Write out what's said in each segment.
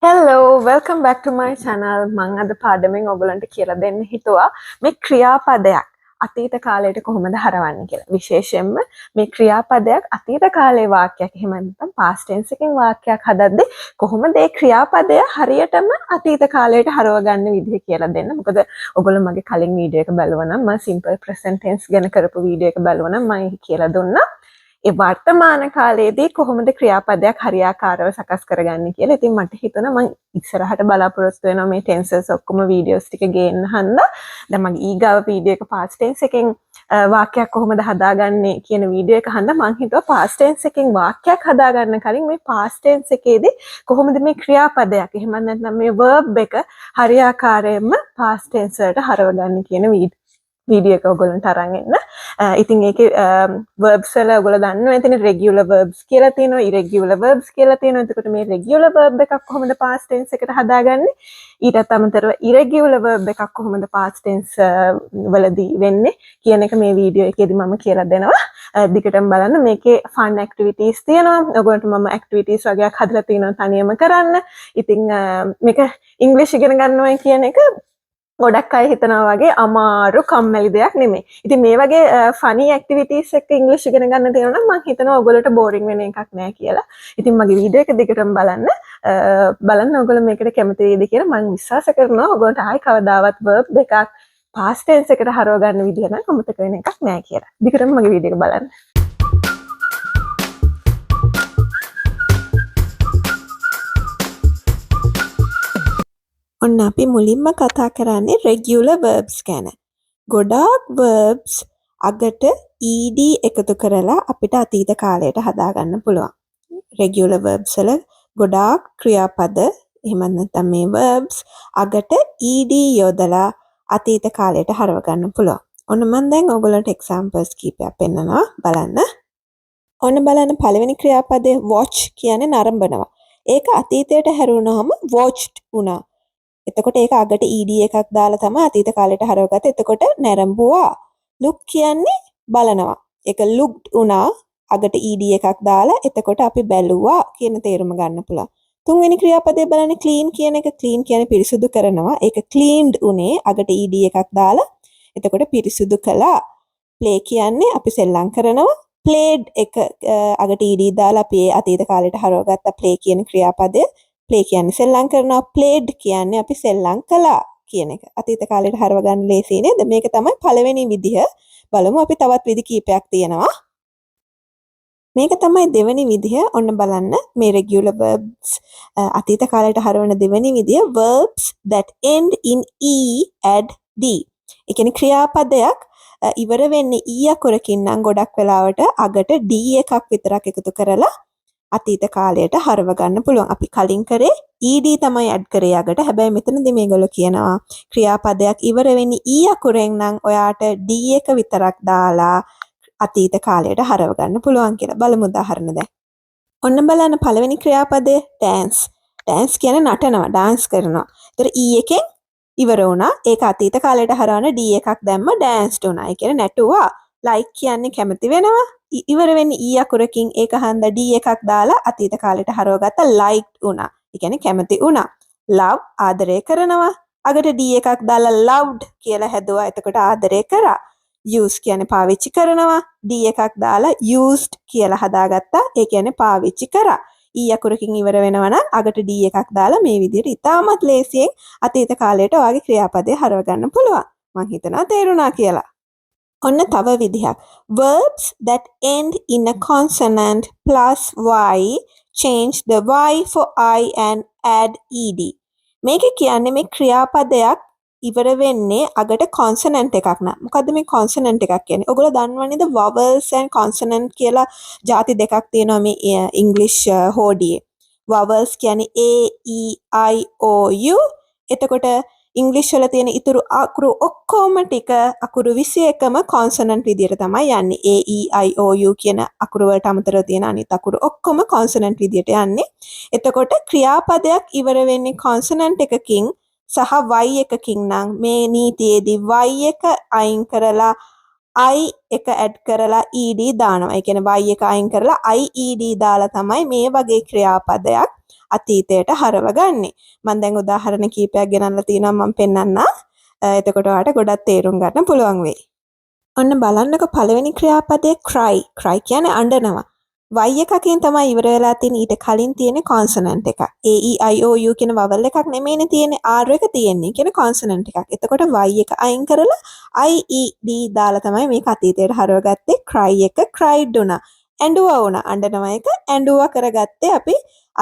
Hello, welcome back to my channel. මං අද පාඩමෙන් ඔයගලන්ට කියලා දෙන්න හිතුවා මේ ක්‍රියාපදයක් අතීත කාලයට කොහොමද හරවන්නේ කියලා. විශේෂයෙන්ම මේ ක්‍රියාපදයක් අතීත කාලේ වාක්‍යයක් එහෙම නැත්නම් past tense එකෙන් වාක්‍යයක් හදද්දී කොහොමද මේ ක්‍රියාපදය හරියටම අතීත කාලයට හරව ගන්න විදිහ කියලා දෙන්න. මොකද ඔයගොල්ලෝ මගේ කලින් වීඩියෝ එක බලුවා නම් මම simple present tense ගැන කරපු වීඩියෝ එක බලුවා නම් මම කියලා දුන්නා. ඒ වර්තමාන කාලයේදී කොහොමද ක්‍රියාපදයක් හරියාකාරව සකස් කරගන්නේ කියලා. ඉතින් මට හිතුණා මම ඉස්සරහට බලාපොරොත්තු වෙනවා මේ ටෙන්සස් ඔක්කොම වීඩියෝස් ටික ගේන්න හන්දා. දැන් මගේ ඊගාව වීඩියෝ එක past tense එකෙන් වාක්‍යයක් කොහොමද හදාගන්නේ කියන වීඩියෝ එක හන්දා මම හිතුවා past tense එකෙන් වාක්‍යයක් හදාගන්න කලින් මේ past tense එකේදී කොහොමද මේ ක්‍රියාපදයක් එහෙම නැත්නම් මේ verb එක හරියාකාරයෙන්ම past tense වලට හරවගන්නේ කියන වීඩියෝ එක ඔයගොල්ලන්ට අරන් එන්න. ඉතින් ඒකේ verbs වල ඔයගොල්ලෝ දන්නවා එතන regular verbs කියලා තියෙනවා, irregular verbs කියලා තියෙනවා. එතකොට මේ regular verb එකක් කොහොමද past tense එකට හදාගන්නේ? ඊටත් අමතරව irregular verb එකක් කොහොමද past tense වලදී වෙන්නේ කියන එක මේ වීඩියෝ එකේදී මම කියලා දෙනවා. දිගටම බලන්න. මේකේ fun activities තියෙනවා. ඔයගොල්ලන්ට මම activities වගේක් හදලා තියෙනවා තනියම කරන්න. ඉතින් මේක English ඉගෙන ගන්නවා කියන එක ගොඩක් අය හිතනවා වගේ අමාරු කම්මැලි දෙයක් නෙමෙයි. ඉතින් මේ වගේ ෆනි ඇක්ටිවිටීස් එක්ක ඉංග්‍රීසි ඉගෙන ගන්න තියෙනවා නම් මම හිතනවා ඔයගොල්ලන්ට බෝරින් වෙන එකක් නෑ කියලා. ඉතින් මගේ වීඩියෝ එක දිගටම බලන්න ඔයගොල්ලෝ මේකට කැමති වෙයිද කියලා මම විශ්වාස කරනවා. ඔයගොල්ලන්ට ආයි කවදාවත් verb දෙකක් past tense එකට හරව ගන්න විදිහ නම් අමතක වෙන එකක් නෑ කියලා. දිගටම මගේ වීඩියෝ එක බලන්න. ඔන්න අපි මුලින්ම කතා කරන්නේ regular verbs ගැන. ගොඩාක් verbs අගට ed එකතු කරලා අපිට අතීත කාලයට හදාගන්න පුළුවන්. regular verbs වල ගොඩාක් ක්‍රියාපද එහෙම නැත්නම් මේ verbs අගට ed යොදලා අතීත කාලයට හරව ගන්න පුළුවන්. ඔන්න මම දැන් ඔයගොල්ලන්ට examples කීපයක් පෙන්නනවා බලන්න. ඔන්න බලන්න පළවෙනි ක්‍රියාපදේ watch කියන්නේ නරඹනවා. ඒක අතීතයට හැරුණාම watched වුණා. එතකොට ඒක අගට ed එකක් දාලා තමයි අතීත කාලයට හරවගත්තේ. එතකොට නැරඹුවා. look කියන්නේ බලනවා. ඒක looked උනා අගට ed එකක් දාලා. එතකොට අපි බැලුවා කියන තේරුම ගන්න පුළුවන්. තුන්වෙනි ක්‍රියාපදේ බලන්න clean කියන එක. clean කියන්නේ පිරිසුදු කරනවා. ඒක cleaned උනේ අගට ed එකක් දාලා. එතකොට පිරිසුදු කළා. play කියන්නේ අපි සෙල්ලම් කරනවා. played එක අගට ed දාලා අපි අතීත කාලයට හරවගත්ත play කියන ක්‍රියාපදය. play කියන්නේ සෙල්ලම් කරනවා. played කියන්නේ අපි සෙල්ලම් කළා කියන එක. අතීත කාලයට හරව ගන්න ලේසි නේද? මේක තමයි පළවෙනි විදිහ. බලමු අපි තවත් විදි කීපයක් තියෙනවා. මේක තමයි දෙවෙනි විදිහ. ඔන්න බලන්න මේ regular verbs අතීත කාලයට හරවන දෙවෙනි විදිහ verbs that end in e add d. ඒ කියන්නේ ක්‍රියාපදයක් ඉවර වෙන්නේ e අකුරකින් නම් ගොඩක් වෙලාවට අගට d එකක් විතරක් එකතු කරලා අතීත කාලයට හරව ගන්න පුළුවන්. අපි කලින් කරේ ed තමයි ඇඩ් කරේ යකට. හැබැයි මෙතනදී මේගොල්ලෝ කියනවා ක්‍රියාපදයක් ඉවර වෙන්නේ e අකුරෙන් නම් ඔයාට d එක විතරක් දාලා අතීත කාලයට හරව ගන්න පුළුවන් කියලා. බලමු උදාහරණ දැන්. ඔන්න බලන්න පළවෙනි ක්‍රියාපදේ dance. dance කියන්නේ නටනවා, dance කරනවා. ඒතර e එකෙන් ඉවර වුණා. ඒක අතීත කාලයට හරවන d එකක් දැම්ම danced වුණා. ඒ කියන්නේ නැටුවා. like කියන්නේ කැමති වෙනවා. ඉවර වෙන්නේ e අකුරකින් ඒක හන්ද d එකක් දාලා අතීත කාලයට හරවගත්ත liked වුණා. ඒ කියන්නේ කැමති වුණා. love ආදරය කරනවා. අගට d එකක් දාලා loved කියලා හැදුවා. එතකොට ආදරය කරා. use කියන්නේ පාවිච්චි කරනවා. d එකක් දාලා used කියලා හදාගත්තා. ඒ කියන්නේ පාවිච්චි කරා. e අකුරකින් ඉවර වෙනවා නම් අගට d එකක් දාලා මේ විදිහට ඉතාමත් ලේසියෙන් අතීත කාලයට ඔයාගේ ක්‍රියාපදේ හරව ගන්න පුළුවන්. මං හිතනවා තේරුණා කියලා. ඔන්න තව විදිහක්. verbs that end in a consonant plus y change the y for I and add ed. මේක කියන්නේ මේ ක්‍රියාපදයක් ඉවර වෙන්නේ අගට consonant එකක් නා. මොකද්ද මේ consonant එකක් කියන්නේ? ඔයගොල්ලෝ දන්නවනේද vowels and consonant කියලා ಜಾති දෙකක් තියෙනවා මේ English හෝඩියේ. vowels කියන්නේ a e i o u. එතකොට ඉංග්‍රීසි වල තියෙන ඉතුරු අකුරු ඔක්කොම ටික අකුරු 21ම consonant විදියට තමයි යන්නේ. a e i o u කියන අකුරු වලට අමතරව තියෙන අනිත් අකුරු ඔක්කොම consonant විදියට යන්නේ. එතකොට ක්‍රියාපදයක් ඉවර වෙන්නේ consonant එකකින් සහ y එකකින් නම් මේ නීතියේදී y එක අයින් කරලා I එක ඇඩ් කරලා ed දානවා. ඒ කියන්නේ y එක අයින් කරලා ied දාලා තමයි මේ වගේ ක්‍රියාපදයක් අතීතයට හරවගන්නේ. මම දැන් උදාහරණ කීපයක් ගෙනල්ලා තිනවා මම පෙන්නන්නම්. එතකොට ඔයාලට ගොඩක් තේරුම් ගන්න පුළුවන් වෙයි. ඔන්න බලන්නකො පළවෙනි ක්‍රියාපදයේ cry. cry කියන්නේ අඬනවා. y එකකින් තමයි ඉවර වෙලා තියෙන්නේ. ඊට කලින් තියෙන්නේ consonant එකක්. a e i o u කියන vowel එකක් නෙමෙයිනේ තියෙන්නේ. r එක තියෙන්නේ. කියන consonant එකක්. එතකොට y එක අයින් කරලා i e d දාලා තමයි මේක අතීතයට හරවගත්තේ. cry එක cried වුණා. ඇඬුවා වුණා. අඬනවා එක ඇඬුවා කරගත්තේ අපි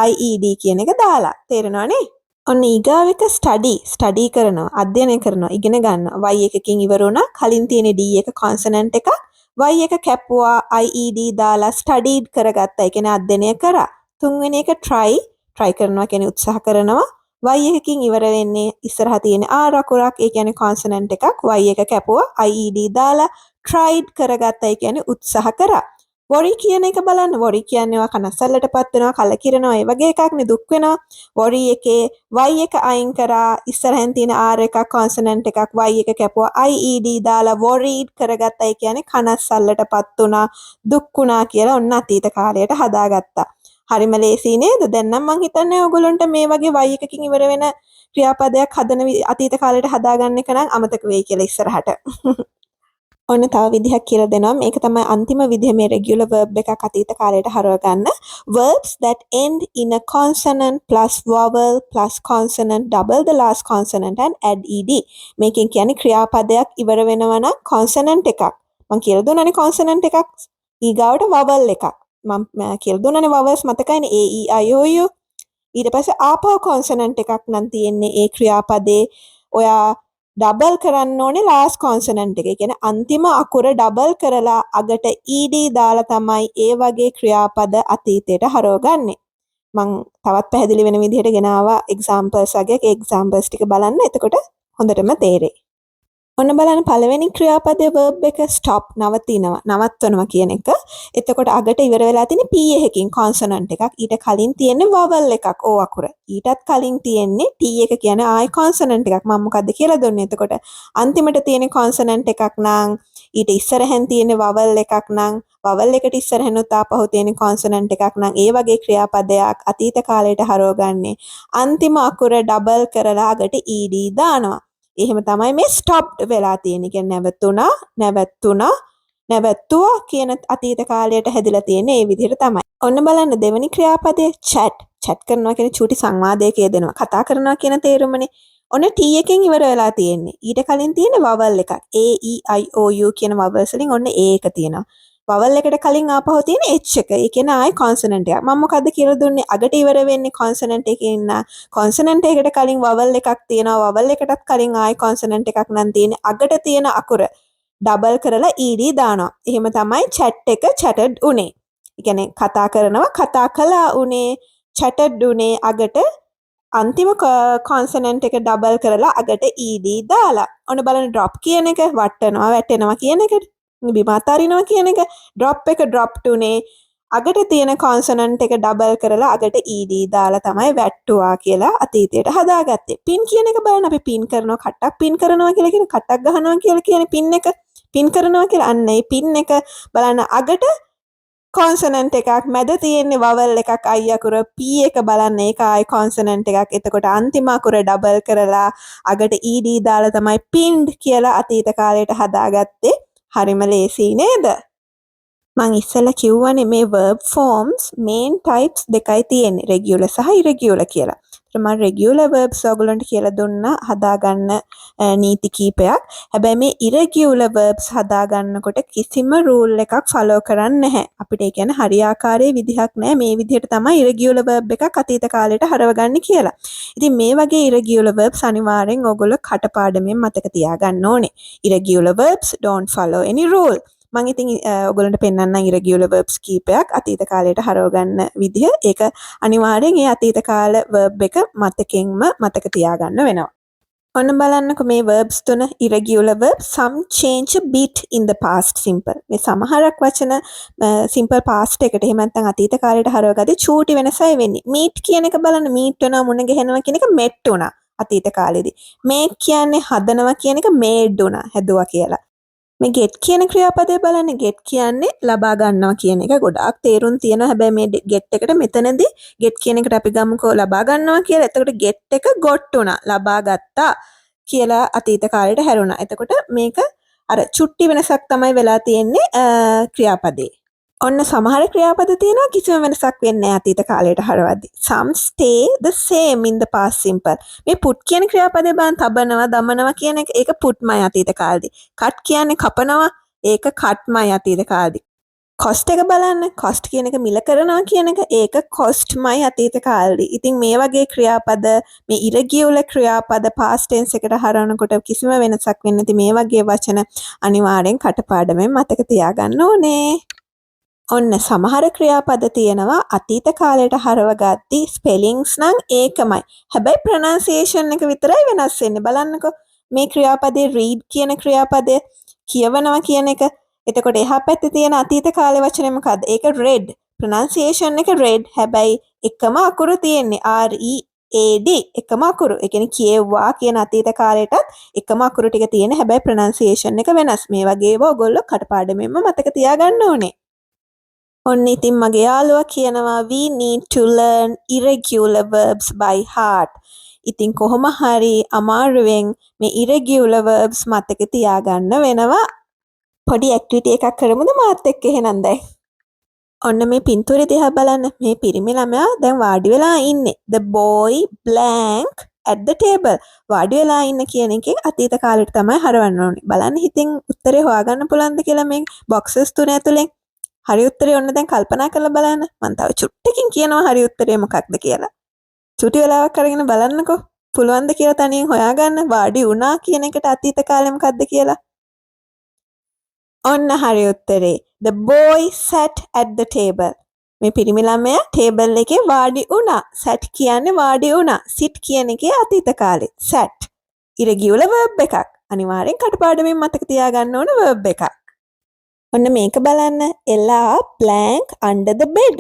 i e d කියන එක දාලා. තේරෙනවනේ? ඔන්න ඊගාව එක ස්ටඩි කරනවා අධ්‍යයනය කරනවා ඉගෙන ගන්නවා y එකකින් ඉවර වුණා කලින් තියෙන d එක consonant එකක් y එක කැපුවා ied දාලා ස්ටඩීඩ් කරගත්තා ඒ කියන්නේ අධ්‍යයනය කරා තුන්වෙනි එක try කරනවා කියන්නේ උත්සාහ කරනවා y එකකින් ඉවර වෙන්නේ ඉස්සරහා තියෙන r අකුරක් ඒ කියන්නේ consonant එකක් y එක කැපුවා ied දාලා tried කරගත්තා ඒ කියන්නේ උත්සාහ කරා worry කියන එක බලන්න worry කියන්නේ ඔයා කනස්සල්ලටපත් වෙනවා කලකිරෙනවා ඒ වගේ එකක් නේ දුක් වෙනවා worry එකේ y එක අයින් කරා ඉස්සරහින් තියෙන r එකක් consonant එකක් y එක කැපුවා ied දාලා worried කරගත්තා ඒ කියන්නේ කනස්සල්ලටපත් වුණා දුක් වුණා කියලා ඔන්න අතීත කාලයට හදාගත්තා හරිම ලේසි නේද දැන් නම් මං හිතන්නේ ඔයගොල්ලන්ට මේ වගේ y එකකින් ඉවර වෙන ක්‍රියාපදයක් හදන අතීත කාලයට හදාගන්න එක නම් අමතක වෙයි කියලා ඉස්සරහට ඔන්න තව විදිහක් කියලා දෙනවා මේක තමයි අන්තිම විදිහ මේ regular verb එකක් අතීත කාලයට හරව ගන්න verbs that end in a consonant plus vowel plus consonant double the last consonant and add ed මේකෙන් කියන්නේ ක්‍රියාපදයක් ඉවර වෙනවා නම් consonant එකක් මම කියලා දුන්නානේ consonant එකක් ඊගාවට vowel එකක් මම කියලා දුන්නානේ vowels මතකයිනේ a e i o u ඊට පස්සේ ආපහු consonant එකක් නම් තියෙන්නේ ඒ ක්‍රියාපදේ ඔයා ඩබල් කරන්න ඕනේ last consonant එක. ඒ කියන්නේ අන්තිම අකුර ඩබල් කරලා අගට ed දාලා තමයි ඒ වගේ ක්‍රියාපද අතීතයට හරවගන්නේ. මම තවත් පැහැදිලි වෙන විදිහට ගෙනාවා examples වගේ. ඒ examples ටික බලන්න. එතකොට හොඳටම තේරෙයි. ඔන්න බලන්න පළවෙනි ක්‍රියාපදයේ verb එක stop නවත්වනවා කියන එක. එතකොට අගට ඉවර වෙලා තියෙන p එකකින් consonant එකක්. ඊට කලින් තියෙන්නේ vowel එකක් o අකුර. ඊටත් කලින් තියෙන්නේ t එක කියන්නේ ආයි consonant එකක්. මම මොකද්ද කියලා දුන්නේ. එතකොට අන්තිමට තියෙන consonant එකක් නම් ඊට ඉස්සරහෙන් තියෙන vowel එකක් නම් vowel එකට ඉස්සරහෙනුත් ආපහු තියෙන consonant එකක් නම් ඒ වගේ ක්‍රියාපදයක් අතීත කාලයට හරවගන්නේ අන්තිම අකුර ඩබල් කරලා අගට ed දානවා. එහෙම තමයි මේ stopped වෙලා තියෙන්නේ. කියන්නේ නැවතුණා කියන අතීත කාලයට හැදිලා තියෙන්නේ ඒ විදිහට තමයි. ඔන්න බලන්න දෙවෙනි ක්‍රියාපදයේ chat කරනවා කියන්නේ චූටි සංවාදයක යෙදෙනවා. කතා කරනවා කියන තේරුමනේ. ඔන්න t එකෙන් ඉවර වෙලා තියෙන්නේ. ඊට කලින් තියෙන vowel එකක්. a e i o u කියන vowels වලින් ඔන්න a එක තියෙනවා. vowel එකට කලින් ආපහු තියෙන h එක. ඒ කියන්නේ ආයි consonant එකක්. මම මොකද්ද කියලා දුන්නේ? අගට ඉවර වෙන්නේ consonant එකකින් නා. consonant එකකට කලින් vowel එකක් තියෙනවා. vowel එකටත් කලින් ආයි consonant එකක් නම් තියෙන්නේ. අගට තියෙන අකුර ඩබල් කරලා ed දානවා. එහෙම තමයි chat එක chatted උනේ. ඒ කියන්නේ කතා කරනවා කතා කළා උනේ chatted උනේ අගට අන්තිම consonant එක ඩබල් කරලා අගට ed දාලා. ඔන්න බලන්න drop කියන එක වටනවා වැටෙනවා කියන එකට. බිම අතාරිනවා කියන එක drop එක dropped උනේ අගට තියෙන consonant එක ඩබල් කරලා අගට ed දාලා තමයි වැට්ටුවා කියලා අතීතයට හදාගත්තේ. pin කියන එක බලන්න අපි pin කරනවා කට්ටක් pin කරනවා කියලා කියන කට්ටක් ගහනවා කියලා කියන්නේ pin එක pin කරනවා කියලා අන්න ඒ pin එක බලන්න අගට consonant එකක් මැද තියෙන්නේ vowel එකක් i අකුර p එක බලන්න ඒක ආයි consonant එකක් එතකොට අන්තිම අකුර ඩබල් කරලා අගට ed දාලා තමයි pinned කියලා අතීත කාලයට හදාගත්තේ හරිම ලේසි නේද මං ඉස්සෙල්ලා කිව්වනේ මේ verb forms main types දෙකයි තියෙන්නේ regular සහ irregular කියලා. ඒත් මම regular verbs ඔයගොල්ලන්ට කියලා දුන්නා හදාගන්න නීති කීපයක්. හැබැයි මේ irregular verbs හදාගන්නකොට කිසිම rule එකක් follow කරන්නේ නැහැ. අපිට ඒ කියන්නේ හරියාකාරයේ විදිහක් නැහැ. මේ විදිහට තමයි irregular verb එකක් අතීත කාලයට හරවගන්නේ කියලා. ඉතින් මේ වගේ irregular verbs අනිවාර්යෙන් ඔයගොල්ලෝ කටපාඩමින් මතක තියාගන්න ඕනේ. Irregular verbs don't follow any rule. මම ඉතින් ඔයගොල්ලන්ට පෙන්නන්නම් irregular verbs කීපයක් අතීත කාලයට හරව ගන්න විදිහ. ඒක අනිවාර්යෙන් ඒ අතීත කාල verb එක මතකෙන්ම මතක තියාගන්න වෙනවා. ඔන්න බලන්නකො මේ verbs තුන irregular verbs some change a bit in the past simple. මේ සමහරක් වචන simple past එකට එහෙම නැත්නම් අතීත කාලයට හරව ගත්තේ චූටි වෙනසයි වෙන්නේ. meet කියන එක බලන්න meet වෙනවා මුණ ගැහෙනවා කියන එක met වුණා අතීත කාලෙදී. make කියන්නේ හදනවා කියන එක made වුණා හැදුවා කියලා. මේ get කියන ක්‍රියාපදය බලන්න. get කියන්නේ ලබා ගන්නවා කියන එක. ගොඩාක් තේරුම් තියෙනවා. හැබැයි මේ get එකට මෙතනදී get කියන එකට අපි ගමුකෝ ලබා ගන්නවා කියලා. එතකොට get එක got උනා. ලබා ගත්තා කියලා අතීත කාලයට හැරුණා. එතකොට මේක අර චුට්ටි වෙනසක් තමයි වෙලා තියෙන්නේ ක්‍රියාපදේ. ඔන්න සමහර ක්‍රියාපද තියෙනවා කිසිම වෙනසක් වෙන්නේ නැහැ අතීත කාලයට හරවද්දි. Some stay the same in the past simple. මේ put කියන ක්‍රියාපදේ බලන්න තබනවා, දමනවා කියන එක ඒක putමයි අතීත කාලෙදී. cut කියන්නේ කපනවා, ඒක cutමයි අතීත කාලෙදී. cost එක බලන්න. cost කියන එක මිල කරනවා කියන එක ඒක costමයි අතීත කාලෙදී. ඉතින් මේ වගේ ක්‍රියාපද මේ irregular ක්‍රියාපද past tense එකට හරවනකොට කිසිම වෙනසක් වෙන්නේ නැති මේ වගේ වචන අනිවාර්යෙන් කටපාඩමෙන් මතක තියාගන්න ඕනේ. ඔන්න සමහර ක්‍රියාපද තියෙනවා අතීත කාලයට හරවගatti ස්පෙලිංස් නම් ඒකමයි. හැබැයි ප්‍රොනන්සියේෂන් එක විතරයි වෙනස් වෙන්නේ. බලන්නකෝ මේ ක්‍රියාපදේ read කියන ක්‍රියාපදය කියවනවා කියන එක. එතකොට එහා පැත්තේ තියෙන අතීත කාලේ වචනේ මොකද්ද? ඒක read. ප්‍රොනන්සියේෂන් එක read. හැබැයි එකම අකුරු තියෙන්නේ R E A D එකම අකුරු. ඒ කියන්නේ කියෙව්වා කියන අතීත කාලයටත් එකම අකුරු ටික තියෙන. හැබැයි ප්‍රොනන්සියේෂන් එක වෙනස්. මේ වගේ ඒවා ඔයගොල්ලෝ කටපාඩමෙන්ම මතක තියාගන්න ඕනේ. ඔන්න ඉතින් මගේ යාළුවා කියනවා we need to learn irregular verbs by heart. ඉතින් කොහොම හරි අමාරුවෙන් මේ irregular verbs මතක තියාගන්න වෙනවා. පොඩි ඇක්ටිවිටි එකක් කරමුද මාත් එක්ක එහෙනම් දැන්. ඔන්න මේ පින්තූරය දිහා බලන්න. මේ පිරිමි ළමයා දැන් වාඩි වෙලා ඉන්නේ. The boy blank at the table. වාඩි වෙලා ඉන්න කියන එකේ අතීත කාලෙට තමයි හරවන්න ඕනේ. බලන්න හිතින් උත්තරේ හොයාගන්න පුළුවන්ද කියලා මේ boxes තුන ඇතුලෙන්. හරි උත්තරේ ඔන්න දැන් කල්පනා කරලා බලන්න. මම තව චුට්ටකින් කියනවා හරි උත්තරේ මොකක්ද කියලා. චුටි වෙලාවක් අරගෙන බලන්නකෝ. පුළුවන්ද කියලා තනියෙන් හොයාගන්න. වාඩි වුණා කියන එකට අතීත කාලේ මොකක්ද කියලා. ඔන්න හරි උත්තරේ. The boy sat at the table. මේ පිරිමි ළමයා ටේබල් එකේ වාඩි වුණා. sat කියන්නේ වාඩි වුණා. sit කියන එකේ අතීත කාලේ. sat. irregular verb එකක්. අනිවාර්යෙන් කටපාඩමින් මතක තියාගන්න ඕන verb එකක්. ඔන්න මේක බලන්න. එලා blank under the bed.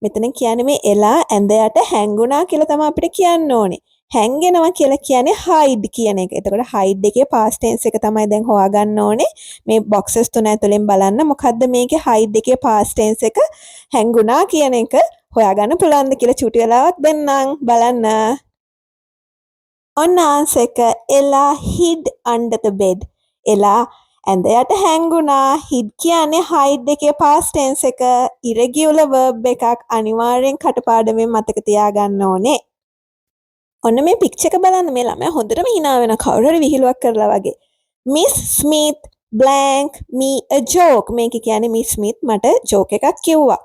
මෙතන කියන්නේ මේ එලා ඇඳ යට හැංගුණා කියලා තමයි අපිට කියන්න ඕනේ. හැංගෙනවා කියලා කියන්නේ hide කියන එක. එතකොට hide එකේ past tense එක තමයි දැන් හොයාගන්න ඕනේ. මේ boxes තුන ඇතුලෙන් බලන්න මොකද්ද මේකේ hide එකේ past tense එක හැංගුණා කියන එක හොයාගන්න පුළුවන්ද කියලා චුටි වෙලාවක් දෙන්නම් බලන්න. ඔන්න answer එක එලා hid under the bed. එලා ඇඳ යට හැංගුණා. hid කියන්නේ hide එකේ past tense එක irregular verb එකක්. අනිවාර්යෙන් කටපාඩමෙන් මතක තියාගන්න ඕනේ. ඔන්න මේ පික්චර් එක බලන්න. මේ ළමයා හොඳටම hina වෙන කවුරු හරි විහිළුවක් කරලා වගේ. Miss Smith blank me a joke. මේක කියන්නේ Miss Smith මට joke එකක් කිව්වා.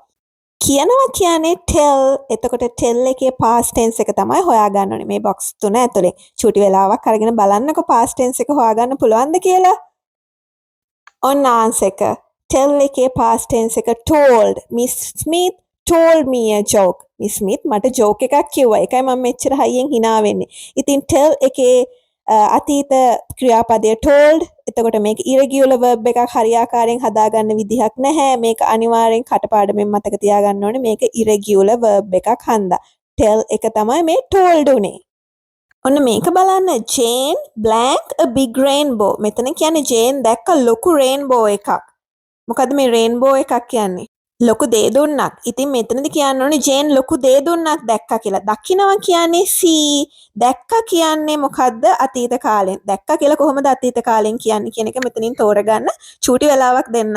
කියනවා කියන්නේ tell. එතකොට tell එකේ past tense එක තමයි හොයාගන්න ඕනේ මේ box තුන ඇතුලේ. චූටි වෙලාවක් අරගෙන බලන්නකො past tense එක හොයාගන්න පුළුවන්ද කියලා. ඔන්න answer එක. tell එකේ past tense එක told. Miss Smith told me a joke. Miss Smith මට joke එකක් කිව්වා. ඒකයි මම මෙච්චර හයියෙන් hina වෙන්නේ. ඉතින් tell එකේ අතීත ක්‍රියාපදය told. එතකොට මේක irregular verb එකක් හරියාකාරයෙන් හදාගන්න විදිහක් නැහැ. මේක අනිවාර්යෙන් කටපාඩමෙන් මතක තියාගන්න ඕනේ. මේක irregular verb එකක් හන්දා. tell එක තමයි මේ told උනේ. ඔන්න මේක බලන්න. Jane blank a big rainbow. මෙතන කියන්නේ Jane දැක්ක ලොකු rainbow එකක්. මොකද්ද මේ rainbow එකක් කියන්නේ? ලොකු දේ දුන්නක්. ඉතින් මෙතනදී කියන්න ඕනේ Jane ලොකු දේ දුන්නක් දැක්කා කියලා. දකින්නවා කියන්නේ see. දැක්කා කියන්නේ මොකද්ද? අතීත කාලෙන්. දැක්කා කියලා කොහොමද අතීත කාලෙන් කියන්නේ කියන එක මෙතනින් තෝරගන්න. චූටි වෙලාවක් දෙන්න.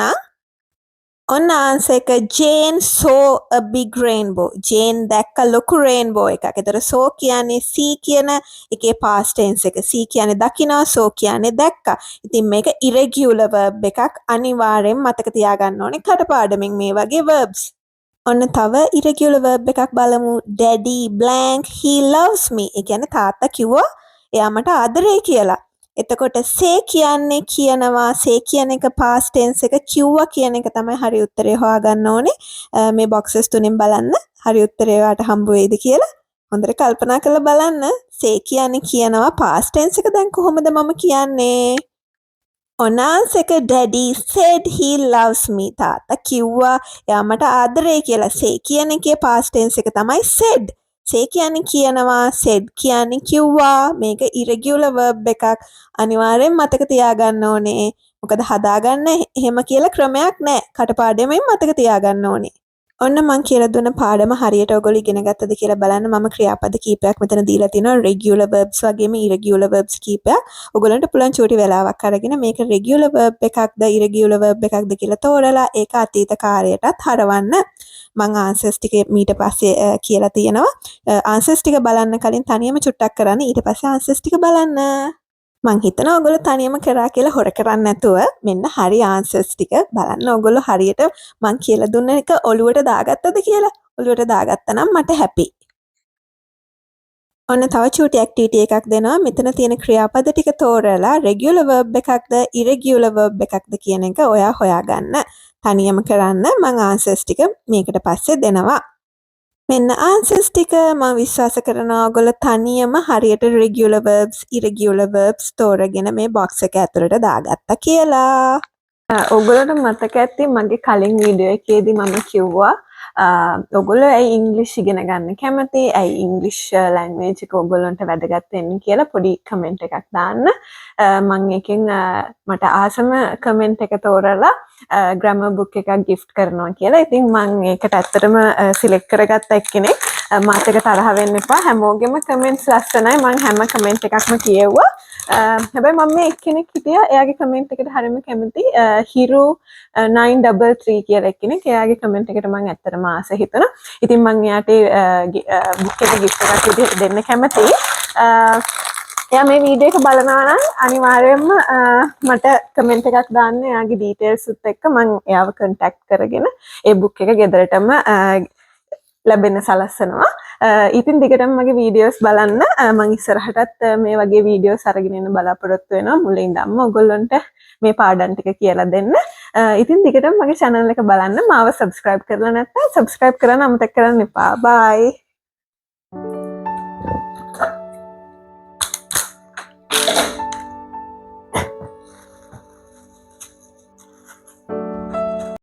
ඔන්න answer එක Jane saw a big rainbow. Jane දැක්ක ලොකු rainbow එකක්. ඒතර saw කියන්නේ see කියන එකේ past tense එක. see කියන්නේ දකිනවා, saw කියන්නේ දැක්කා. ඉතින් මේක irregular verb එකක්. අනිවාර්යෙන් මතක තියාගන්න ඕනේ කටපාඩමින් මේ වගේ verbs. ඔන්න තව irregular verb එකක් බලමු. Daddy blank he loves me. ඒ කියන්නේ තාත්තා කිව්වා එයා මට ආදරේ කියලා. එතකොට say කියන්නේ කියනවා. say කියන එක past tense එක. කිව්වා කියන එක තමයි හරි උත්තරේ හොයාගන්න ඕනේ. මේ boxes තුනෙන් බලන්න හරි උත්තරේ ඔයාට හම්බ වෙයිද කියලා. හොඳට කල්පනා කරලා බලන්න. say කියන්නේ කියනවා. past tense එක දැන් කොහොමද මම කියන්නේ? ඔන්න answer එක Daddy said he loves me. තාත්තා කිව්වා එයා මට ආදරේ කියලා. say කියන එකේ past tense එක තමයි said. say කියන්නේ කියනවා, said කියන්නේ කිව්වා. මේක irregular verb එකක්. අනිවාර්යෙන් මතක තියාගන්න ඕනේ. මොකද හදාගන්න එහෙම කියලා ක්‍රමයක් නැහැ. කටපාඩමෙන් මතක තියාගන්න ඕනේ. ඔන්න මං කියලා දුන්න පාඩම හරියට ඔයගොල්ලෝ ඉගෙන ගත්තද කියලා බලන්න. මම ක්‍රියාපද කීපයක් මෙතන දීලා තිනවා. regular verbs වගේම irregular verbs කීපයක්. ඔයගොල්ලන්ට පුළුවන් චූටි වෙලාවක් අරගෙන මේක regular verb එකක්ද irregular verb එකක්ද කියලා තෝරලා ඒක අතීත කාලයටත් හරවන්න. මං answers ටික ඊට පස්සේ කියලා තියෙනවා. answers ටික බලන්න කලින් තනියම චුට්ටක් කරන්න. ඊට පස්සේ answers ටික බලන්න. මං හිතනවා ඔයගොල්ලෝ තනියම කරා කියලා හොර කරන්නේ නැතුව මෙන්න හරි ආන්සර්ස් ටික බලන්න. ඔයගොල්ලෝ හරියට මං කියලා දුන්න එක ඔලුවට දාගත්තද කියලා. ඔලුවට දාගත්තා නම් මට හැපි. ඔන්න තව චූටි ඇක්ටිවිටි එකක් දෙනවා. මෙතන තියෙන ක්‍රියාපද ටික තෝරලා regular verb එකක්ද irregular verb එකක්ද කියන එක ඔයා හොයාගන්න. තනියම කරන්න. මං ආන්සර්ස් ටික මේකට පස්සේ දෙනවා. මෙන්න ආන්සර්ස් ටික මම විශ්වාස කරනවා ඔයගොල්ලෝ තනියම හරියට regular verbs irregular verbs තෝරගෙන මේ box එක ඇතුළට දාගත්තා කියලා. ඔයගොල්ලන්ට මතක ඇති මගේ කලින් වීඩියෝ එකේදී මම කිව්වා ඔයගොල්ලෝ ඇයි ඉංග්‍රීසි ඉගෙන ගන්න කැමති? ඇයි ඉංග්‍රීසි ලැන්ග්වේජ් එක ඔයගොල්ලන්ට වැදගත් වෙන්නේ කියලා පොඩි කමෙන්ට් එකක් දාන්න. මම එකෙන් මට ආසම කමෙන්ට් එක තෝරලා ග්‍රැමර් බුක් එකක් gift කරනවා කියලා. ඉතින් මම ඒකට ඇත්තටම සිලෙක්ට් කරගත්ත එක්කෙනෙක්. මාත් එක තරහ වෙන්න එපා. හැමෝගෙම කමෙන්ට්ස් ලස්සනයි. මම හැම කමෙන්ට් එකක්ම කියෙව්වා. හැබැයි මම මේ එක්කෙනෙක් හිටියා. එයාගේ කමෙන්ට් එකට හරියම කැමති. හිරු 933 කියලා එක්කෙනෙක්. එයාගේ කමෙන්ට් එකට මම ඇත්තටම ආස හිතුණා. ඉතින් මම එයාට බුක් එක gift එකක් විදිහට දෙන්න කැමතියි. එයා මේ වීඩියෝ එක බලනවා නම් අනිවාර්යයෙන්ම මට කමෙන්ට් එකක් දාන්න. එයාගේ ඩීටේල්ස් උත් එක්ක මම එයාව contact කරගෙන ඒ බුක් එක ගෙදරටම ලැබෙන්න සලස්සනවා. ඉතින් දිගටම මගේ වීඩියෝස් බලන්න. මම ඉස්සරහටත් මේ වගේ වීඩියෝස් අරගෙන එන්න බලාපොරොත්තු වෙනවා. මුලින් ඉඳන්ම ඔයගොල්ලන්ට මේ පාඩම් ටික කියලා දෙන්න. ඉතින් දිගටම මගේ channel එක බලන්න. මාව subscribe කරලා නැත්නම් subscribe කරන්න අමතක කරන්න එපා. bye.